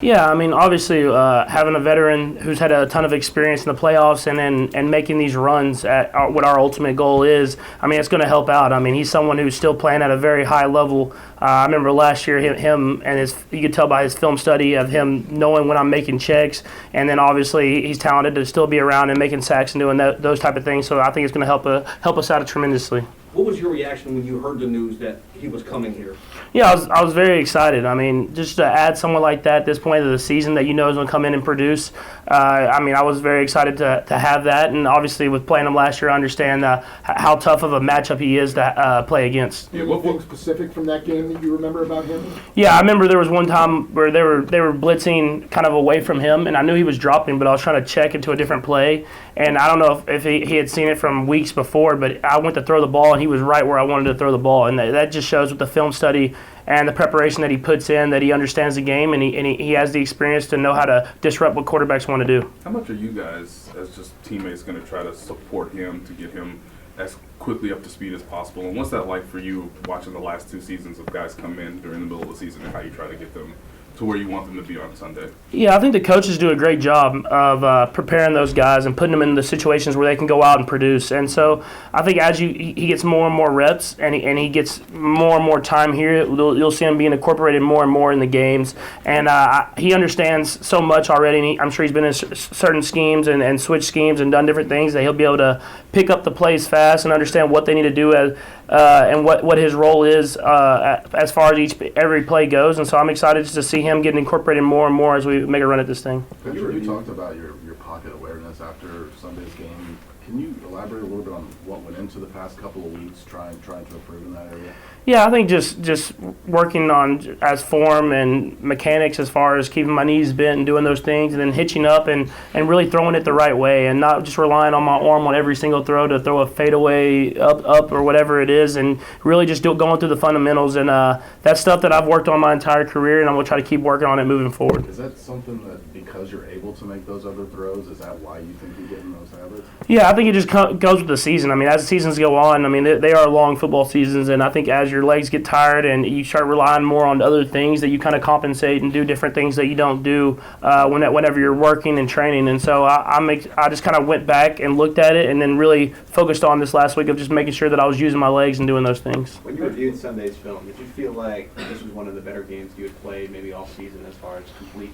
Yeah, I mean, obviously, having a veteran who's had a ton of experience in the playoffs and making these runs at what our ultimate goal is, I mean, it's going to help out. I mean, he's someone who's still playing at a very high level. I remember last year him and you could tell by his film study of him knowing when I'm making checks, and then obviously he's talented to still be around and making sacks and doing those type of things. So I think it's going to help us out tremendously. What was your reaction when you heard the news that he was coming here? Yeah, I was very excited. I mean, just to add someone like that at this point of the season that you know is going to come in and produce, I mean, I was very excited to have that. And obviously with playing him last year, I understand how tough of a matchup he is to play against. Yeah, anything specific from that game that you remember about him? Yeah, I remember there was one time where they were blitzing kind of away from him, and I knew he was dropping, but I was trying to check into a different play. And I don't know if he had seen it from weeks before, but I went to throw the ball, and he was right where I wanted to throw the ball. And that just shows with the film study and the preparation that he puts in, that he understands the game, and he has the experience to know how to disrupt what quarterbacks want to do. How much are you guys, as just teammates, going to try to support him to get him as quickly up to speed as possible? And what's that like for you, watching the last two seasons of guys come in during the middle of the season, and how you try to get them to where you want them to be on Sunday? Yeah, I think the coaches do a great job of preparing those guys and putting them in the situations where they can go out and produce. And so I think as he gets more and more reps and he gets more and more time here, you'll see him being incorporated more and more in the games. And he understands so much already, and I'm sure he's been in certain schemes and switched schemes and done different things that he'll be able to pick up the plays fast and understand what they need to do and what his role is as far as every play goes. And so I'm excited just to see him getting incorporated more and more as we make a run at this thing. Patrick, you talked about your pocket awareness after Sunday's game. Can you elaborate a little bit on what went into the past couple of weeks trying to improve in that area? Yeah, I think just working on as form and mechanics as far as keeping my knees bent and doing those things, and then hitching up and really throwing it the right way, and not just relying on my arm on every single throw to throw a fadeaway up or whatever it is, and really just going through the fundamentals. And that's stuff that I've worked on my entire career, and I'm going to try to keep working on it moving forward. Is that something that because you're able to make those other throws, is that why you think you're getting those habits? Yeah, I think it just goes with the season. I mean, as the seasons go on, I mean, they are long football seasons, and I think as your legs get tired and you start relying more on other things, that you kind of compensate and do different things that you don't do whenever you're working and training. And so I just kind of went back and looked at it, and then really focused on this last week of just making sure that I was using my legs and doing those things. When you reviewed Sunday's film, did you feel like this was one of the better games you had played maybe all season as far as complete?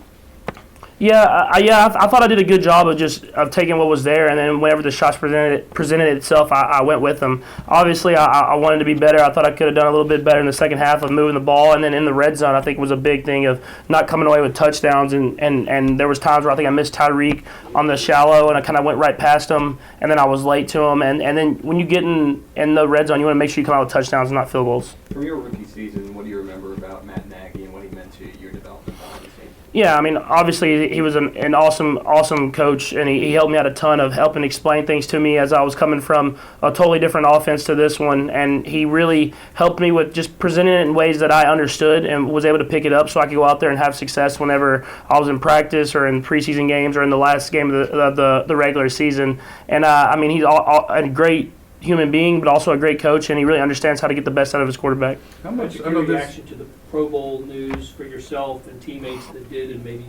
Yeah, I thought I did a good job of taking what was there, and then whenever the shots presented itself, I went with them. Obviously, I wanted to be better. I thought I could have done a little bit better in the second half of moving the ball, and then in the red zone, I think was a big thing of not coming away with touchdowns, and there was times where I think I missed Tyreek on the shallow, and I kind of went right past him, and then I was late to him, and then when you get in the red zone, you want to make sure you come out with touchdowns and not field goals. From your rookie season, what do you remember about Matt Nagy and what he meant to your development on the team? Yeah, I mean, obviously he was an awesome coach, and he helped me out a ton of helping explain things to me as I was coming from a totally different offense to this one, and he really helped me with just presenting it in ways that I understood and was able to pick it up so I could go out there and have success whenever I was in practice or in preseason games or in the last game of the regular season. And, I mean, he's a great human being, but also a great coach, and he really understands how to get the best out of his quarterback. How much your reaction to the Pro Bowl news for yourself and teammates that did and maybe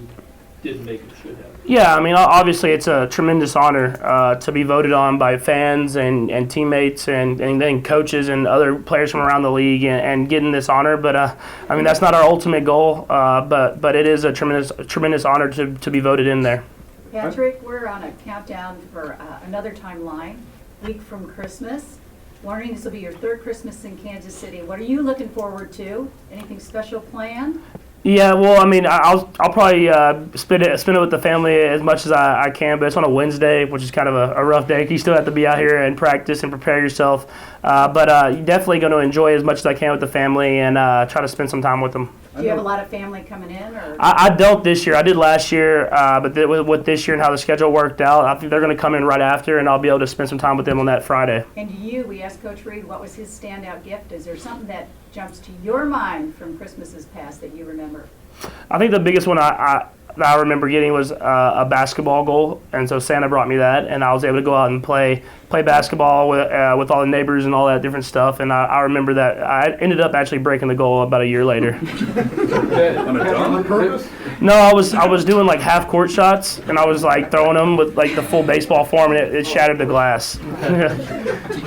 didn't make it should have? Yeah, I mean, obviously it's a tremendous honor to be voted on by fans and teammates and then coaches and other players from around the league and getting this honor. But, I mean, that's not our ultimate goal, but it is a tremendous honor to be voted in there. Patrick, we're on a countdown for another timeline. Week from Christmas. Wondering, this will be your third Christmas in Kansas City. What are you looking forward to? Anything special planned? Yeah, well, I mean, I'll probably spend it with the family as much as I can, but it's on a Wednesday, which is kind of a rough day. You still have to be out here and practice and prepare yourself. But you're definitely going to enjoy as much as I can with the family and try to spend some time with them. Do you have a lot of family coming in? Or? I don't this year. I did last year, but with this year and how the schedule worked out, I think they're going to come in right after, and I'll be able to spend some time with them on that Friday. And we asked Coach Reed what was his standout gift. Is there something that jumps to your mind from Christmases past that you remember? I think the biggest one I remember getting was a basketball goal, and so Santa brought me that, and I was able to go out and play basketball with all the neighbors and all that different stuff. And I remember that I ended up actually breaking the goal about a year later. On purpose? No, I was doing like half court shots, and I was like throwing them with like the full baseball form, and it shattered the glass.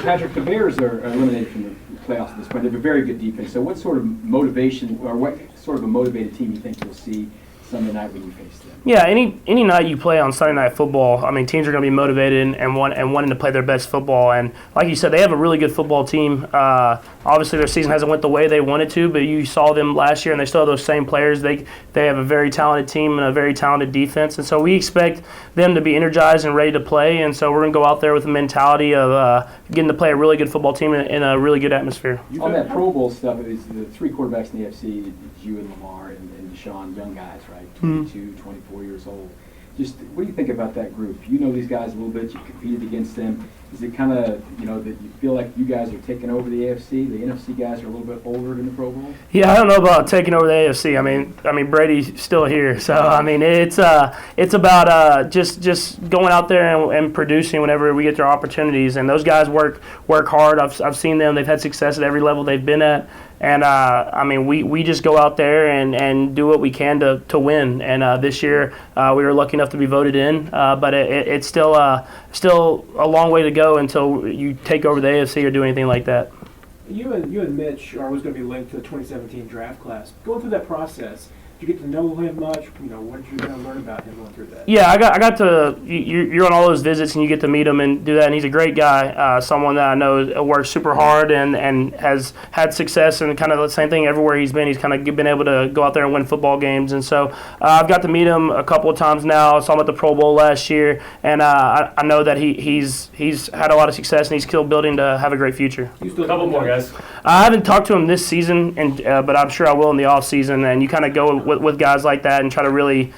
Patrick, the Bears are eliminated from the playoffs at this point. They have a very good defense. So what sort of motivation, or what sort of a motivated team you think you'll see Sunday night when you face them? Yeah, any night you play on Sunday Night Football, I mean, teams are going to be motivated and wanting to play their best football. And like you said, they have a really good football team. Obviously, their season hasn't went the way they wanted to, but you saw them last year, and they still have those same players. They have a very talented team and a very talented defense, and so we expect them to be energized and ready to play. And so we're going to go out there with the mentality of getting to play a really good football team in a really good atmosphere. On that Pro Bowl stuff, it's the three quarterbacks in the AFC, it's you and Lamar and Deshaun, young guys, right? 22, 24 years old. Just what do you think about that group? You know these guys a little bit. You competed against them. Is it kind of, that you feel like you guys are taking over the AFC? The NFC guys are a little bit older in the Pro Bowl? Yeah, I don't know about taking over the AFC. I mean Brady's still here, so I mean it's about just going out there and producing whenever we get their opportunities. And those guys work hard. I've seen them. They've had success at every level they've been at. And I mean, we just go out there and do what we can to win. And this year we were lucky enough to be voted in, but it's still a long way to go until you take over the AFC or do anything like that. You and Mitch are always going to be linked to the 2017 draft class. Going through that process, did you get to know him much? What did you kind of learn about him going through that? Yeah, I got to. You're on all those visits and you get to meet him and do that. And he's a great guy, someone that I know works super hard and has had success and kind of the same thing everywhere he's been. He's kind of been able to go out there and win football games. And so I've got to meet him a couple of times now. I saw him at the Pro Bowl last year, and I know that he's had a lot of success and he's still building to have a great future. A couple more guys. I haven't talked to him this season, but I'm sure I will in the off season. And you kind of go with guys like that and try to really you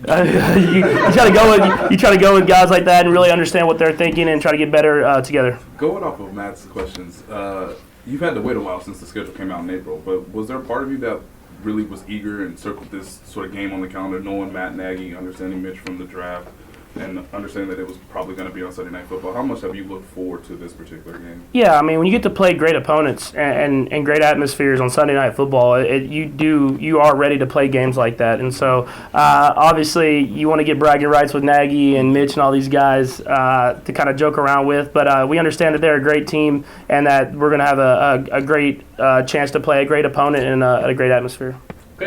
try to go with guys like that and really understand what they're thinking and try to get better together. Going off of Matt's questions, you've had to wait a while since the schedule came out in April, but was there a part of you that really was eager and circled this sort of game on the calendar, knowing Matt Nagy, understanding Mitch from the draft, and understanding that it was probably going to be on Sunday Night Football? How much have you looked forward to this particular game? Yeah, I mean, when you get to play great opponents and great atmospheres on Sunday Night Football, you are ready to play games like that. And so, obviously, you want to get bragging rights with Nagy and Mitch and all these guys to kind of joke around with. But we understand that they're a great team and that we're going to have a great chance to play a great opponent in a great atmosphere.